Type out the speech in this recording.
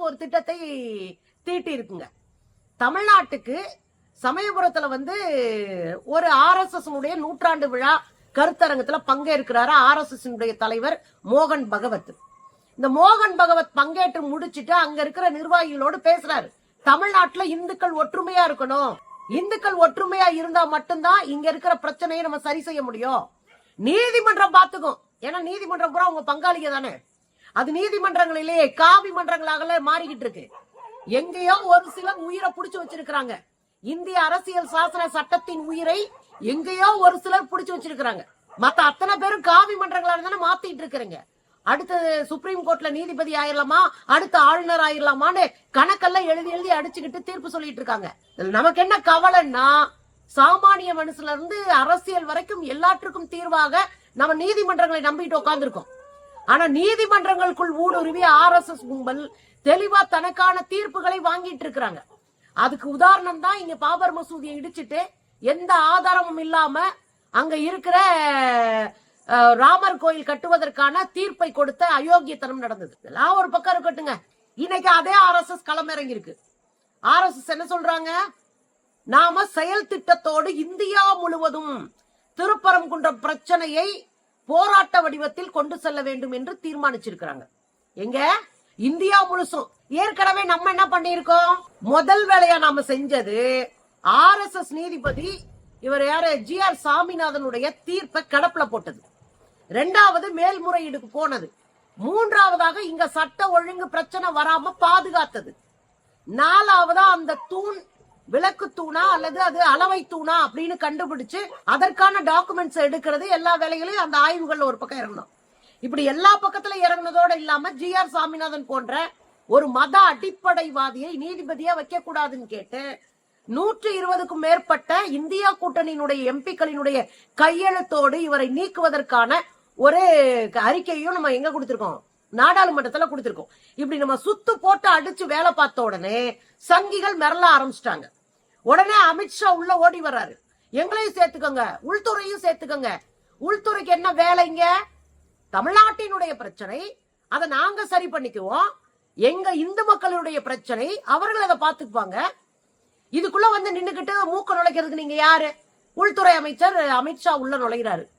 ஒரு திட்டத்தை தீட்டி இருக்குங்க. தமிழ்நாட்டுக்கு சமயபுரத்துல ஒரு RSS நூற்றாண்டு விழா கருத்தரங்கத்துல பங்கேற்கிறாரு RSS தலைவர் மோகன் பகவத். இந்த மோகன் பகவத் பங்கேற்று முடிச்சுட்டு அங்க இருக்கிற நிர்வாகிகளோடு பேசுறாரு. தமிழ்நாட்டுல இந்துக்கள் ஒற்றுமையா இருக்கணும், இந்துக்கள் ஒற்றுமையா இருந்தா மட்டும்தான் இங்க இருக்கிற பிரச்சனையை நம்ம சரி செய்ய முடியும். நீதிமன்றம் பாத்துக்கும், ஏன்னா நீதிமன்றம் பூரா உங்க பங்காளிக தானே. அது நீதிமன்றங்களிலேயே காவி மன்றங்களாக மாறிக்கிட்டு இருக்கு. எங்கேயோ ஒரு சிலர் உயிரை புடிச்சு வச்சிருக்கிறாங்க. இந்திய அரசியல் சாசன சட்டத்தின் உயிரை எங்கேயோ ஒரு சிலர் புடிச்சு வச்சிருக்கிறாங்க. மத்த அத்தனை பேரும் காவி மன்றங்களா தானே மாத்திட்டு இருக்கிறீங்க. அடுத்து சுப்ரீம் கோர்ட்ல நீதிபதி ஆயிரலாமா, அடுத்து ஆளுநர் ஆயிரலாமான்னு கணக்கெல்லாம் எழுதி எழுதி அடிச்சுக்கிட்டு தீர்ப்பு சொல்லிட்டு இருக்காங்க. நமக்கு என்ன கவலைன்னா, சாமானிய மனுஷன்ல இருந்து அரசியல் வரைக்கும் எல்லாற்றுக்கும் தீர்வாக நம்ம நீதிமன்றங்களை நம்பிட்டு உட்கார்ந்துருக்கோம். ஆனா நீதிமன்றங்களுக்குள் ஊடுருவி RSS கும்பல் தெளிவா தனக்கான தீர்ப்புகளை வாங்கிட்டு இருக்கிறாங்க. அதுக்கு உதாரணம் தான் இங்க பாபர் மசூதியை இடிச்சிட்டு எந்த ஆதாரமும் இல்லாம அங்க இருக்கிற ராமர் கோயில் கட்டுவதற்கான தீர்ப்பை கொடுத்த அயோக்கியத்தனம் நடந்தது. இதெல்லாம் ஒரு பக்கம் இருக்கட்டுங்க. இன்னைக்கு அதே RSS களமிறங்கி இருக்கு. RSS என்ன சொல்றாங்க? நாம செயல் திட்டத்தோடு இந்தியா முழுவதும் திருப்பரங்குன்றம் பிரச்சனையை போராட்ட வடிவத்தில் கொண்டு செல்ல வேண்டும் என்று தீர்மானிச்சிருக்கிறாங்க. எங்க இந்தியா முழுசும். ஏற்கனவே நம்ம என்ன பண்ணிருக்கோம்? முதல் வேலையா நாம செஞ்சது RSS நீதிபதி இவர் யாரு GR சாமிநாதனுடைய தீர்ப்பை கடப்புல போட்டது. இரண்டாவது மேல்முறையீடுக்கு போனது. மூன்றாவதாக இங்க சட்ட ஒழுங்கு பிரச்சனை வராம பாதுகாத்தது. நாலாவதா அந்த தூண் விளக்கு தூணா அல்லது அது அளவை தூணா அப்படின்னு கண்டுபிடிச்சு அதற்கான டாக்குமெண்ட்ஸ் எடுக்கிறது. எல்லா வேலைகளையும் அந்த ஆய்வுகள்ல ஒரு பக்கம் இறங்கணும். இப்படி எல்லா பக்கத்துல இறங்கினதோட இல்லாம GR சாமிநாதன் போன்ற ஒரு மத அடிப்படைவாதியை நீதிபதியா வைக்க கூடாதுன்னு கேட்டு 120க்கும் மேற்பட்ட இந்தியா கூட்டணியினுடைய எம்பிக்களினுடைய கையெழுத்தோடு இவரை நீக்குவதற்கான ஒரு அறிக்கையும் நம்ம எங்க கொடுத்திருக்கோம்? நாடாளுமன்றத்துல கொடுத்திருக்கோம். இப்படி நம்ம சுத்து போட்டு அடிச்சு வேலை பார்த்த உடனே சங்கிகள் மிரள ஆரம்பிச்சிட்டாங்க. உடனே அமித்ஷா உள்ள ஓடி வர்றாரு. எங்களையும் சேர்த்துக்கோங்க, உள்துறையும் சேர்த்துக்கோங்க. உள்துறைக்கு என்ன வேலைங்க? தமிழ்நாட்டினுடைய பிரச்சனை அதை நாங்க சரி பண்ணிக்குவோம். எங்க இந்து மக்களுடைய பிரச்சனை அவர்கள் அதை பாத்துக்குவாங்க. இதுக்குள்ள நின்னுகிட்டு மூக்க நுழைக்கிறதுக்கு நீங்க யாரு? உள்துறை அமைச்சர் அமித்ஷா உள்ள நுழைகிறாரு.